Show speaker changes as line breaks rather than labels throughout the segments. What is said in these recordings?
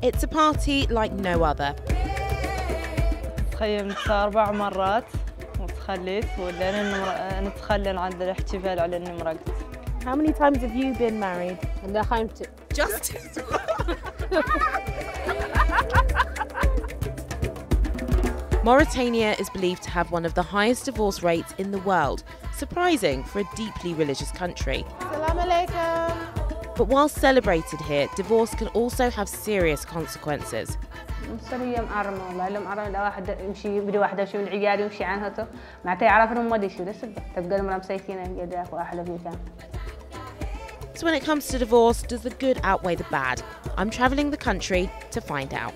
It's a party like no other.
تخيمت 4 مرات وتخليت ولا نتخلى عند الاحتفال على اني مرقت.
How many times have you been married?
لا خايمت.
Just. Mauritania is believed to have one of the highest divorce rates in the world, surprising for a deeply religious country.
Assalamu alaikum.
But while celebrated here, divorce can also have serious consequences.
مصرية معرمة والله لو معرمة لا واحد يمشي بدي واحدة يمشي من العيال يمشي عنها معناتها يعرف إنه ما دي شو لسه تبقى المرأة مسيكينة قد ياكو أحلى بمكان.
So when it comes to divorce, does the good outweigh the bad? I'm travelling the country to find out.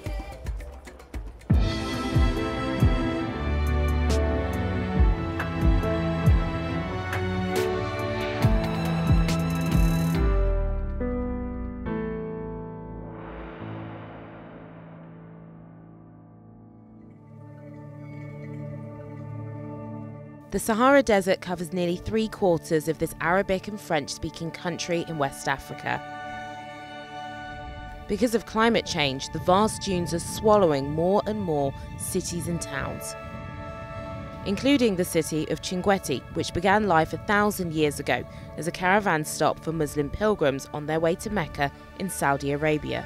The Sahara Desert covers nearly 3/4 of this Arabic and French-speaking country in West Africa. Because of climate change, the vast dunes are swallowing more and more cities and towns, including the city of Chinguetti, which began life 1,000 years ago as a caravan stop for Muslim pilgrims on their way to Mecca in Saudi Arabia.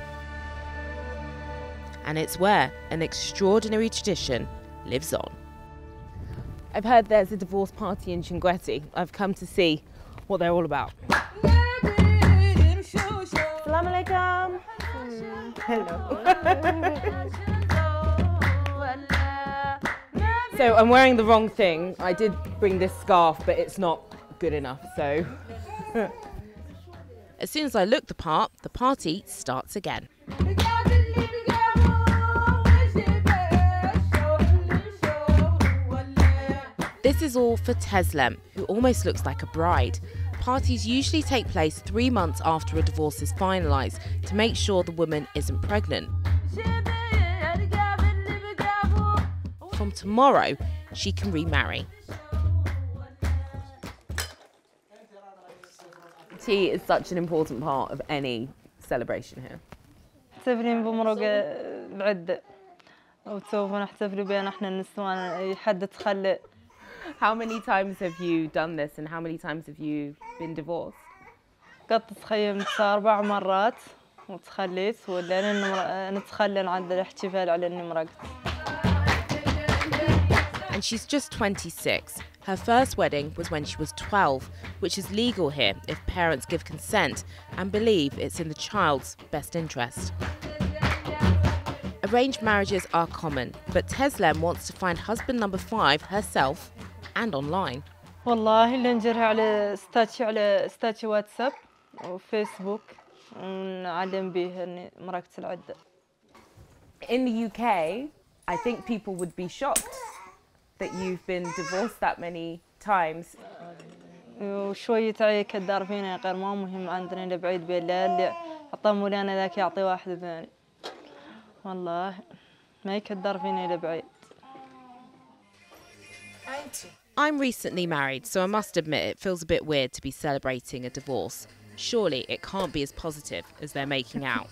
And it's where an extraordinary tradition lives on. I've heard there's a divorce party in Chinguetti. I've come to see what they're all about.
Assalamu alaikum.
Hello. So I'm wearing the wrong thing. I did bring this scarf, but it's not good enough, so. As soon as I look the part, the party starts again. This is all for Teslem, who almost looks like a bride. Parties usually take place 3 months after a divorce is finalised to make sure the woman isn't pregnant. From tomorrow, she can remarry. Tea is such an important part of any celebration here.
محتفلين بمرق العدة وسوف نحتفل بها نحن النسوان حد تخلى.
How many times have you done this and how many times have you been divorced?
قد تخيمت 4 مرات وتخليت ولا نتخلى عند الاحتفال على اني مرقت.
And she's just 26. Her first wedding was when she was 12, which is legal here if parents give consent and believe it's in the child's best interest. Arranged marriages are common, but Teslem wants to find husband number 5 herself and online.
والله اللي نجرها على ستاتي واتساب وفيسبوك ونعلم به اني مرقت العدة.
In the UK, I think people would be shocked that you've been divorced that many times.
وشوية تعي كدار فينا غير ما مهم عندنا اللي بعيد بين اللي عطى مولانا ذاك يعطي واحد ثاني. والله ما يكدر فيني اللي بعيد.
I'm recently married, so I must admit it feels a bit weird to be celebrating a divorce. Surely it can't be as positive as they're making out.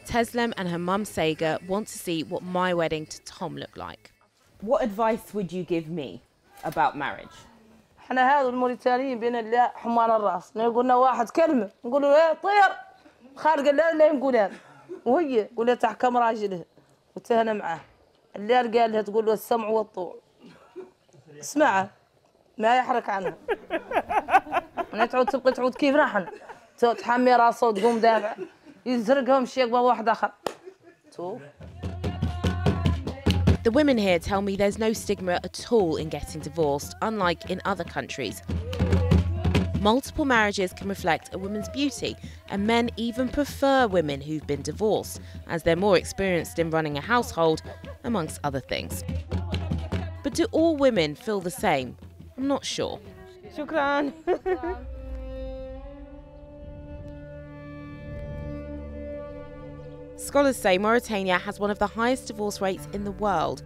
Teslem and her mum Sega want to see what my wedding to Tom looked like. What advice would you give me about marriage?
احنا هذا الموريتانيين بين الله حمار الراس، نقول لنا واحد كلمة نقول له ايه طير، خارج الليل لا يقولها، وهي تقول له تحكم راجله وتهنى معاه، الليل قال لها تقول له السمع والطوع. اسمعه ما يحرك عنها. أنا تبقى تعود كيف نحن، تحمي راسه وتقوم دافع، يزرقهم الشيخ بواحد آخر.
The women here tell me there's no stigma at all in getting divorced, unlike in other countries. Multiple marriages can reflect a woman's beauty, and men even prefer women who've been divorced, as they're more experienced in running a household, amongst other things. But do all women feel the same? I'm not sure.
شكراً.
Scholars say Mauritania has one of the highest divorce rates in the world.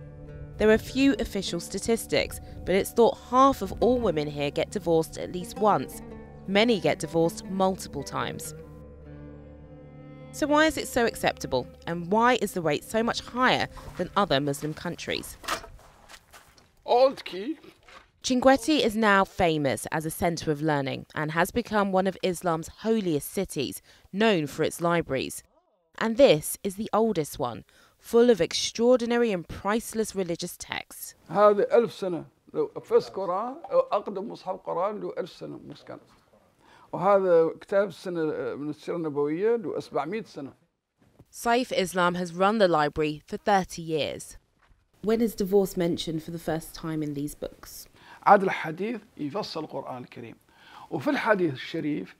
There are few official statistics, but it's thought half of all women here get divorced at least once. Many get divorced multiple times. So why is it so acceptable, and why is the rate so much higher than other Muslim countries?
Old key.
Chinguetti is now famous as a centre of learning and has become one of Islam's holiest cities, known for its libraries. And this is the oldest one, full of extraordinary and priceless religious texts.
هذا 1000 سنة. لو first Quran أقدم مصحف قرآن له 1000 سنة مسكن. وهذا كتاب السنة من السيرة النبوية له 700 سنة.
Saif Islam has run the library for 30 years. When is divorce mentioned for the first time in these books?
عاد الحديث يفصل القرآن الكريم. وفي الحديث الشريف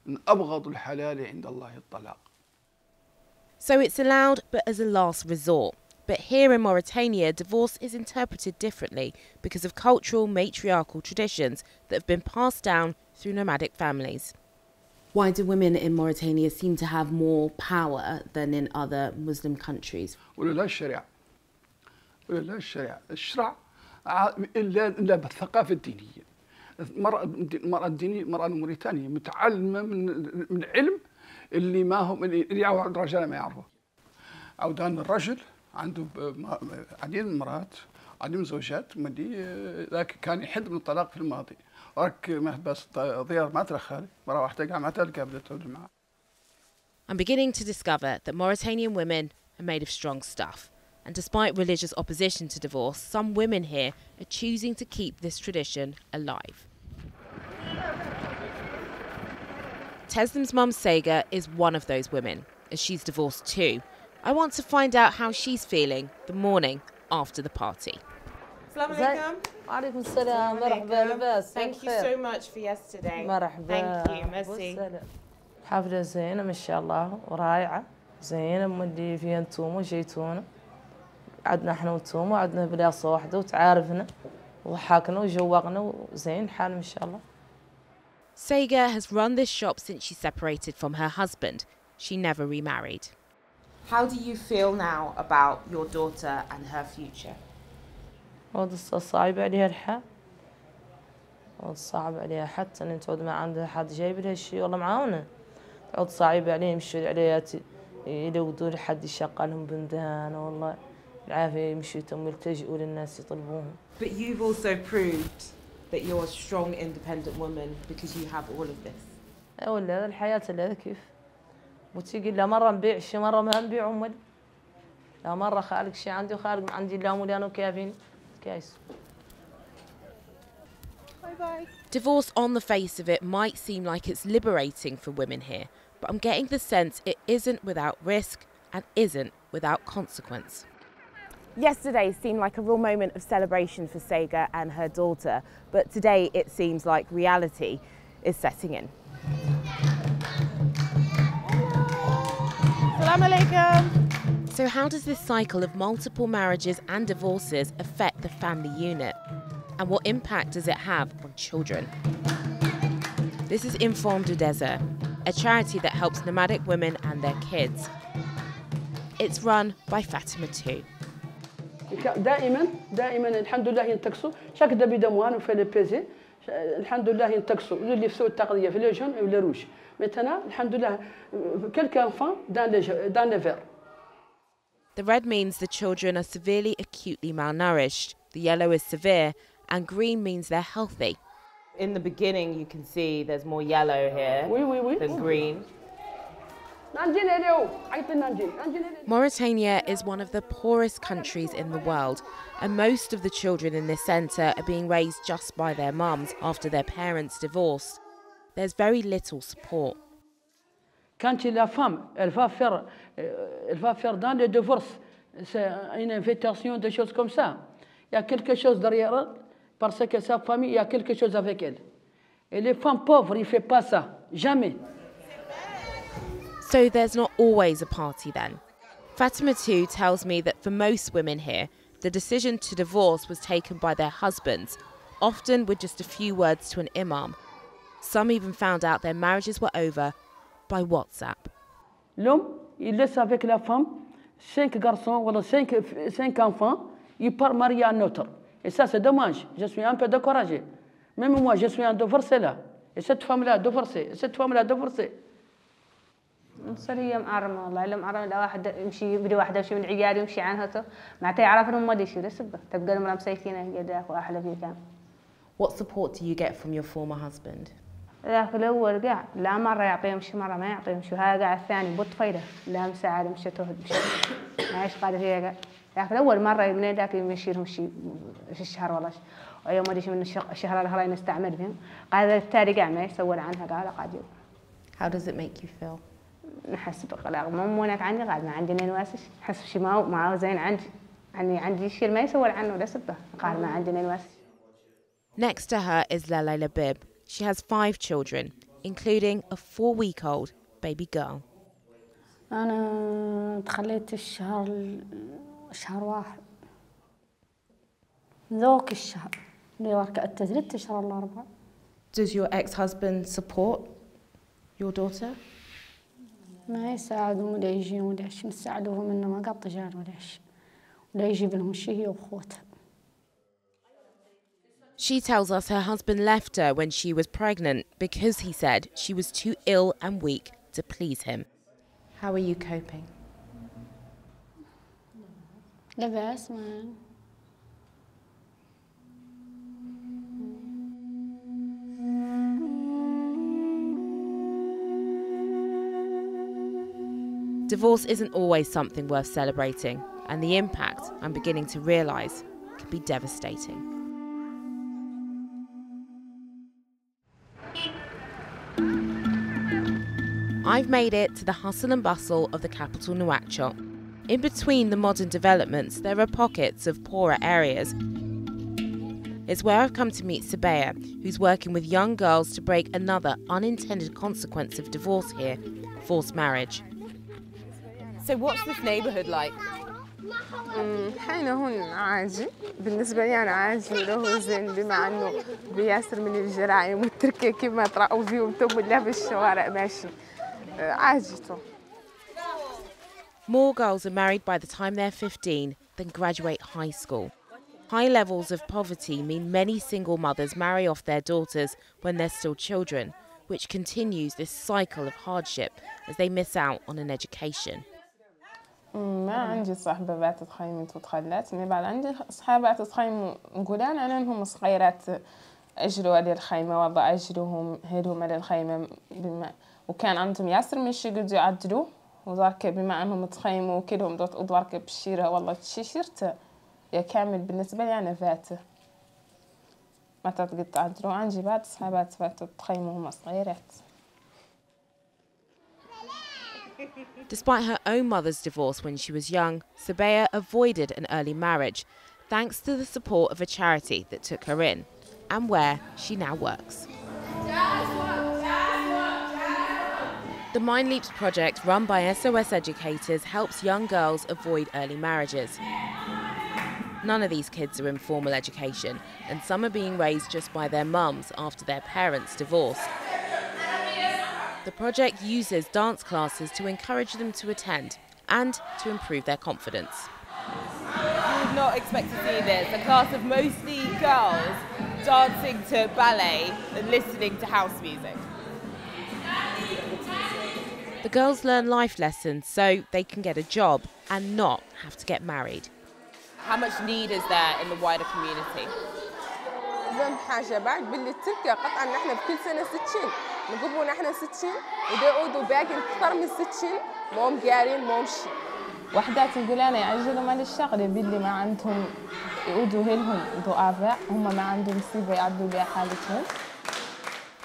إن أبغض الحلال عند الله الطلاق.
So it's allowed, but as a last resort. But here in Mauritania, divorce is interpreted differently because of cultural matriarchal traditions that have been passed down through nomadic families. Why do women in Mauritania seem to have more power than in other Muslim countries?
ولا الشريعة. ولا الشريعة. الشرع إلا بالثقافة الدينية. المرأة الدينية، المرأة الموريتانية متعلمة من علم اللي ما هم اللي يعرفوا الرجال ما يعرفوا. عودان الرجل عنده عديد من المرات، عديد من الزوجات، ذاك كان يحد من الطلاق في الماضي. وراك بس ضيار ما ترخالي، مرة واحدة قاعد ما تلقى بدها تولد معه.
I'm beginning to discover that Mauritanian women are made of strong stuff. And despite religious opposition to divorce, some women here are choosing to keep this tradition alive. Teslim's mum Sega is one of those women, as she's divorced too. I want to find out how she's feeling the morning after the party.
Assalamu alaikum. Alaikum salam. Marhaba labas.
Thank you so much for yesterday.
مرحبا.
Thank you, merci.
حفلة زينة ما شاء الله ورائعة زينة مودي فيها انتم وجيتونا عدنا احنا وانتم وعدنا بلاصة واحدة وتعارفنا وضحكنا وجوقنا وزين الحال ما شاء الله.
Sega has run this shop since she separated from her husband. She never remarried. How do you feel now about your daughter and her future?
والله صعب عليها الحال. والله صعب عليها حتى ان تعود ما عندها حد جايب لها شيء والله معاونة. تعود صعب عليهم يمشوا عليها يلودوا لحد يشغلهم بندان والله العافية يمشوا تم يلتجئوا للناس يطلبوهم.
But you've also proved that you're a strong, independent woman because you have all of this.
ولا هذا الحياة هذا كيف؟ وتيجي لا مرة نبيع شيء مرة ما نبيع أمي. لا مرة خالق شيء عندي وخالق عندي لا مولانو كافين كايس.
Divorce on the face of it might seem like it's liberating for women here, but I'm getting the sense it isn't without risk and isn't without consequence. Yesterday seemed like a real moment of celebration for Sega and her daughter, but today it seems like reality is setting in. Assalamu alaikum. So how does this cycle of multiple marriages and divorces affect the family unit? And what impact does it have on children? This is Informe du Désert, a charity that helps nomadic women and their kids. It's run by Fatima Tull.
دائما الحمد لله ينتقصوا شاك دبي دموان وفي البيزي الحمد لله ينتقصوا اللي في سوء التقضيه في لي جون ولا روج maintenant الحمد لله quelques enfants dans les verts.
The red means the children are severely acutely malnourished, the yellow is severe, and green means they're healthy. In the beginning you can see there's more yellow here than green. Mauritania is one of the poorest countries in the world, and most of the children in this centre are being raised just by their mums after their parents divorced. There's very little support.
Quand la femme, elle va faire dans le divorce, c'est une invitation, des choses comme ça. Il y a quelque chose derrière elle, parce que sa famille, il y a quelque chose avec elle. Et les femmes pauvres, ils ne font pas ça, jamais.
So there's not always a party then. Fatima Tull tells me that for most women here, the decision to divorce was taken by their husbands, often with just a few words to an imam. Some even found out their marriages were over by WhatsApp.
L'homme, il laisse avec la femme 5 garçons ou 5 enfants, il part marier un autre. Et ça, c'est dommage. Je suis un peu découragé. Même moi, je suis un divorcé là. Et cette femme-là a divorcé. Et cette femme-là a divorcé.
نصير هي معرمة والله إلا معرمة لا واحد يمشي بدي واحدة يمشي من عيادي يمشي عنها ما تعرف إنه ما ديشوا لسبة تبقى المرأة مسيكينة يداك وأحلى في كان.
What support do you get from your former husband?
ذاك الأول قاعد لا مرة يعطيهم شي مرة ما يعطيهم شي هذا قاعد الثاني بط فايدة لا مساعدة مش تهد مش ما إيش قادر هي قاعد ذاك الأول مرة من ذاك يمشيلهم شي في الشهر والله ويوم ما ديش من الشهر الآخرين نستعمل فيهم قاعد التالي قاعد ما يسول عنها قال قاعد يوم.
How does it make you feel?
نحس بقلق مو هناك عندي قاعد ما عندي نواسش نحس بشي ما زين عندي شيء ما يسول عنه ولا سبه قاعد ما عندي نواسش.
Next to her is Laila Bib. She has 5 children, including a 4-week-old baby girl.
أنا تخليت شهر واحد ذوك الشهر اللي وركت تزرد شهر الأربعة.
Does your ex-husband support your daughter?
ما يساعدهم ولا يجي ولا شيء نساعدوهم إنه ما قط جار ولا شيء ولا يجيب لهم شيء هي وأخوتها.
She tells us her husband left her when she was pregnant because he said she was too ill and weak to please him. How are you coping?
لا بأس ما
Divorce isn't always something worth celebrating, and the impact, I'm beginning to realise, can be devastating. I've made it to the hustle and bustle of the capital Nouakchott. In between the modern developments, there are pockets of poorer areas. It's where I've come to meet Sabaya, who's working with young girls to break another unintended consequence of divorce here, forced marriage. So what's this neighbourhood like?
حين هون عادي بالنسبة لي أنا عادي وله زين بما أنه بياسر من الجرائم والتركة كيما تراقوا فيهم توم اللعب الشوارع ماشي عادي تو.
More girls are married by the time they're 15 than graduate high school. High levels of poverty mean many single mothers marry off their daughters when they're still children, which continues this cycle of hardship as they miss out on an education.
ما عندي صاحبات تخيمت وتخلت مي بعد عندي صحابات تخيموا نقولان أنا إنهم صغيرات أجروا على الخيمة وضع أجروهم هدهم على الخيمة بما وكان عندهم ياسر مش يقدروا يعدلوا وذاك بما أنهم تخيموا وكلهم دوت أدوارك بالشيرة والله شيرته يا كامل بالنسبة لي أنا فاته ما تقدر تعدلوا عندي بعد صحابات فاتوا تخيموا هم صغيرات.
Despite her own mother's divorce when she was young, Sabaya avoided an early marriage thanks to the support of a charity that took her in and where she now works. The Mind Leaps project, run by SOS educators, helps young girls avoid early marriages. None of these kids are in formal education, and some are being raised just by their mums after their parents divorced. The project uses dance classes to encourage them to attend and to improve their confidence.
You would not expect to see this, a class of mostly girls dancing to ballet and listening to house music.
The girls learn life lessons so they can get a job and not have to get married.
How much need is there in the wider community?
فهم حاجة بعد باللي التركيا قطعا نحن بكل سنة 60 نقبوا نحن 60 وداودوا باقي أكثر من 60 موم قارين موم شي. وحدات نقول أنا يعجلوا مال الشغلة باللي ما عندهم يعودوا هلهم ضعفاء هم ما عندهم سيبة يعدوا بها حالتهم.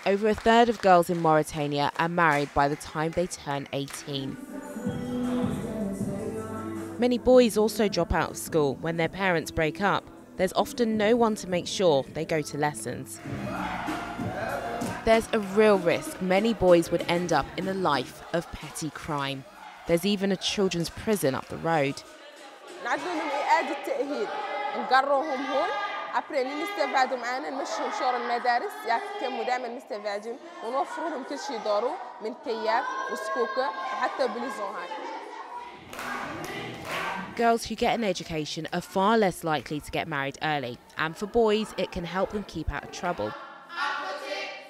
Over a third of girls in Mauritania are married by the time they turn 18. Many boys also drop out of school when their parents break up. There's often no one to make sure they go to lessons. There's a real risk many boys would end up in a life of petty crime. There's even a children's prison up the road.
نعدلهم إعادة تأهيل نقروهم هون أبري نستفادوا معنا نمشيهم شور المدارس يعطيهم دائما نستفادهم ونوفر لهم كل شيء يدوروا من كياك وسكوكة وحتى بليزون هاي.
Girls who get an education are far less likely to get married early, and for boys it can help them keep out of trouble.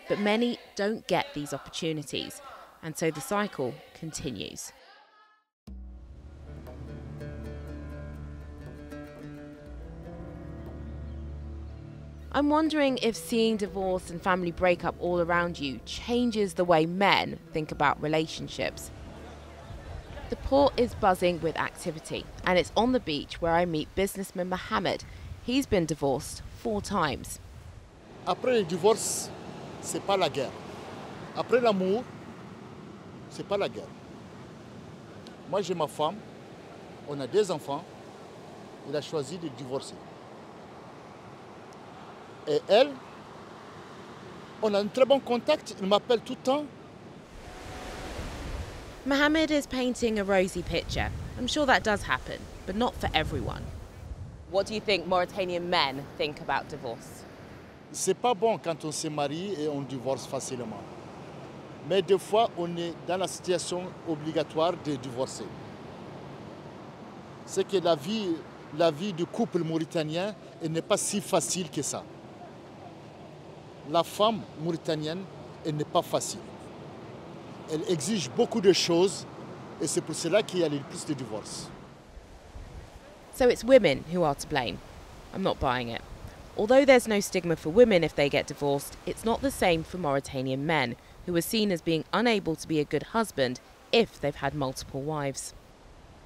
But many don't get these opportunities. And so the cycle continues. I'm wondering if seeing divorce and family breakup all around you changes the way men think about relationships. The port is buzzing with activity, and it's on the beach where I meet businessman Mohammed. He's been divorced 4 times.
Après le divorce, c'est pas la guerre. Après l'amour, c'est pas la guerre. Moi, j'ai ma femme, on a 2 enfants, il a choisi de divorcer. Et elle, on a un très bon contact, il m'appelle tout le temps.
Mohammed is painting a rosy picture. I'm sure that does happen, but not for everyone.
What do you think Mauritanian men think about divorce?
C'est pas bon quand on se marie et on divorce facilement. Mais des fois, on est dans la situation obligatoire de divorcer. C'est que la vie du couple mauritanien n'est pas si facile que ça. La femme mauritanienne, elle n'est pas facile. Elle exige beaucoup de choses et c'est pour cela qu'il y a le plus de divorces.
So it's women who are to blame. I'm not buying it. Although there's no stigma for women if they get divorced, it's not the same for Mauritanian men, who are seen as being unable to be a good husband if they've had multiple wives.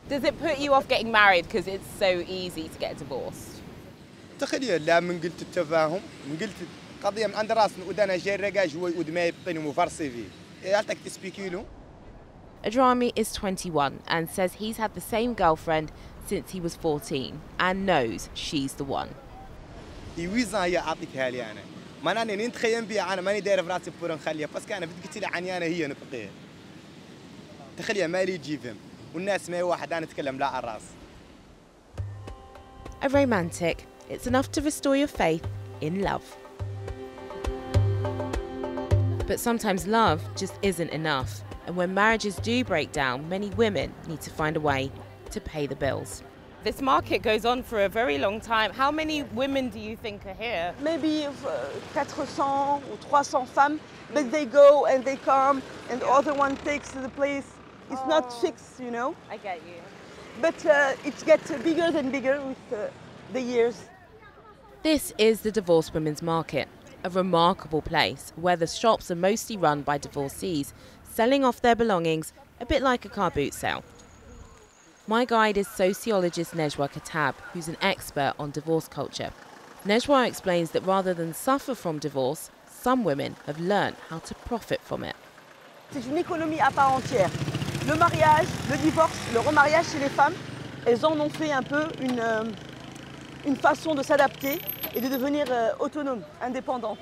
Does it put you off getting married because it's so easy to get divorced?
تخيل لا من قلت التفاهم من قلت قضية من عند راسنا ودنا جرقة جوي ودماء يبطني مفرسي فيه هل تكتسبيكي له؟
Adrami is 21 and says he's had the same girlfriend since he was 14 and knows she's the one.
يويزا هي أعطيكها لي أنا ما أنا نتخيم بيها أنا ماني داير في راسي بورا نخليها بس كأنا بدك تلي عني أنا هي نبقيها تخليها مالي يجيبهم والناس ما واحد أنا أتكلم لا على الراس.
A romantic. It's enough to restore your faith in love. But sometimes love just isn't enough. And when marriages do break down, many women need to find a way to pay the bills.
This market goes on for a very long time. How many women do you think are here?
Maybe 400 or 300 femmes, but they go and they come and the other one takes the place. It's not fixed, you know.
I get you.
But it gets bigger and bigger with the years.
This is the Divorced Women's Market, a remarkable place where the shops are mostly run by divorcees, selling off their belongings, a bit like a car boot sale. My guide is sociologist Nejwa Katab, who's an expert on divorce culture. Nejwa explains that rather than suffer from divorce, some women have learned how to profit from it.
C'est une économie à part entière. Le mariage, le divorce, le remariage chez les femmes, elles en ont fait un peu une façon de s'adapter et de devenir autonomes, indépendantes.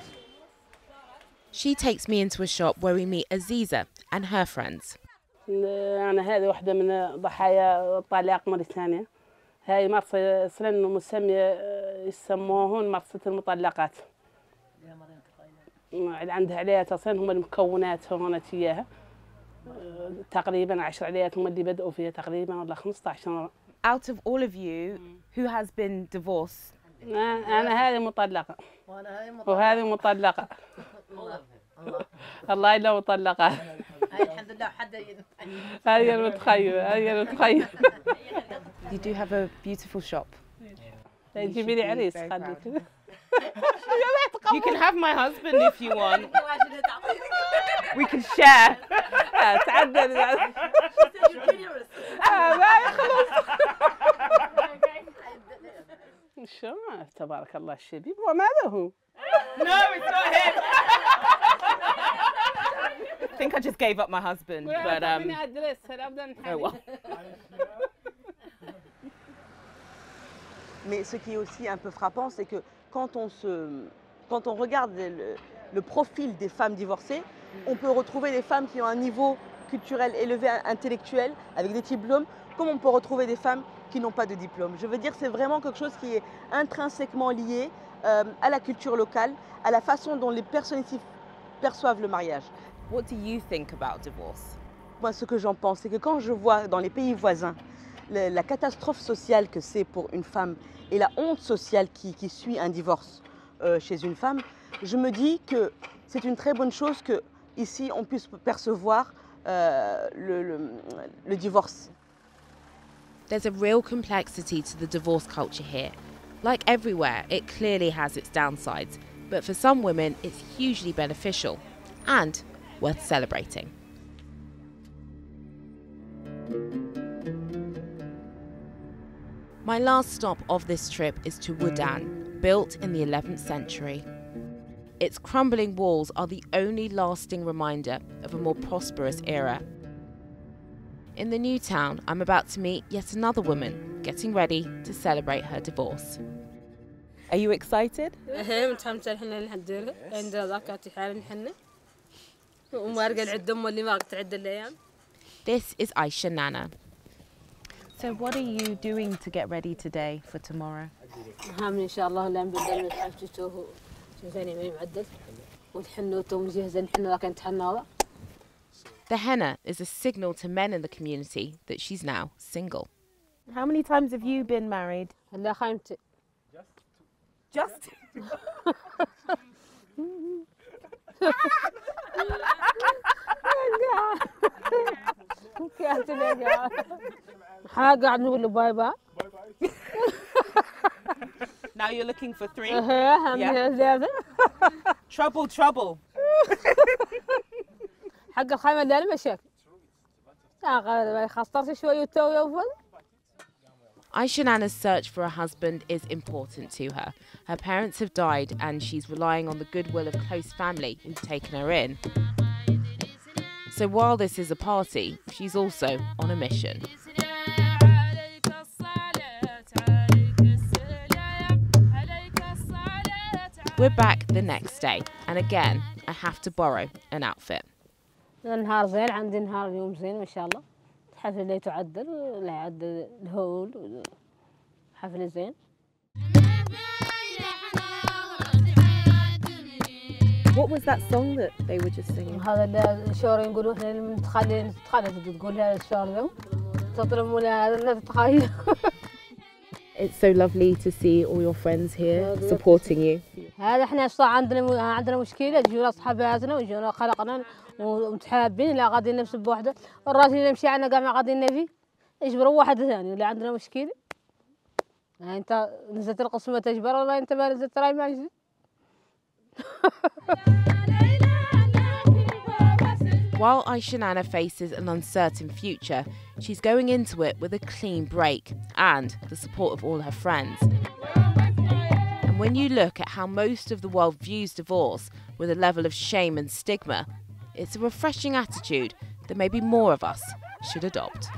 She takes me into a shop where we meet Aziza and her friends.
أنا هذه واحدة من ضحايا طلاق موريتانيا. هاي مرسى أصلاً مسمية يسموهون مرسى المطلقات. عندها عليات أصلاً هم المكونات هون تياها. تقريباً 10 عليات هم اللي بدأوا فيها تقريباً ولا 15.
Out of all of you, who has been divorced?
أنا هذه مطلقة. وهذه مطلقة. الله إلا مطلقة.
الحمد لله حد
هذه المتخيلة هذه المتخيلة.
You do have a beautiful shop.
جيبي لي عريس خليك.
You can have my husband if you want. We can share.
تعدل. شو تبارك الله الشبيب وماذا هو؟
No, it's not him. I think I just gave up my husband, but oh well.
Mais ce qui est aussi un peu frappant, c'est que quand on regarde le profil des femmes divorcées, on peut retrouver des femmes qui ont un niveau culturel élevé, intellectuel, avec des diplômes, comme on peut retrouver des femmes qui n'ont pas de diplôme. Je veux dire, c'est vraiment quelque chose qui est intrinsèquement lié à la culture locale, à la façon dont les personnes ici perçoivent le mariage.
What do you think about divorce?
Moi, ce que j'en pense, c'est que quand je vois dans les pays voisins la catastrophe sociale que c'est pour une femme et la honte sociale qui suit un divorce chez une femme, je me dis que c'est une très bonne chose qu'ici on puisse percevoir le divorce.
There's a real complexity to the divorce culture here. Like everywhere, it clearly has its downsides, but for some women, it's hugely beneficial and worth celebrating. My last stop of this trip is to Woudan, built in the 11th century. Its crumbling walls are the only lasting reminder of a more prosperous era. In the new town, I'm about to meet yet another woman getting ready to celebrate her divorce.
Are you excited?
This
is Ayshah Nana. So what are you doing to get ready today for tomorrow? The henna is a signal to men in the community that she's now single. How many times have you been married? Just?
Now you're looking for 3? Yeah. Trouble.
حق الخيمة اللي أنا مشيت. خسرت شوي وتو يوفل.
Ayshah Nana's search for a husband is important to her. Her parents have died and she's relying on the goodwill of close family who've taken her in. So while this is a party, she's also on a mission. We're back the next day, and again, I have to borrow an outfit.
نهار زين عندي نهار اليوم زين ما شاء الله. حفلة اللي تعدل لا يعدل الهول حفلة زين.
What was that song that they were just singing?
هذا الشور يقولوا احنا تخلي تقول هذا الشور ذو تطلبون هذا تتخيل.
It's so lovely to see all your friends here supporting you.
هذا احنا عندنا مشكلة يجونا صحاباتنا ويجونا خلقنا ومتحابين لا غادي نفس بوحده الراجل اللي مشي عنا كاع ما غادي نفي يجبروا واحد ثاني اللي عندنا مشكلة. انت نزلت القسمة تجبر والله انت ما نزلت راي ما نزلت.
While Ayshah Nana faces an uncertain future, she's going into it with a clean break and the support of all her friends. And when you look at how most of the world views divorce with a level of shame and stigma, it's a refreshing attitude that maybe more of us should adopt.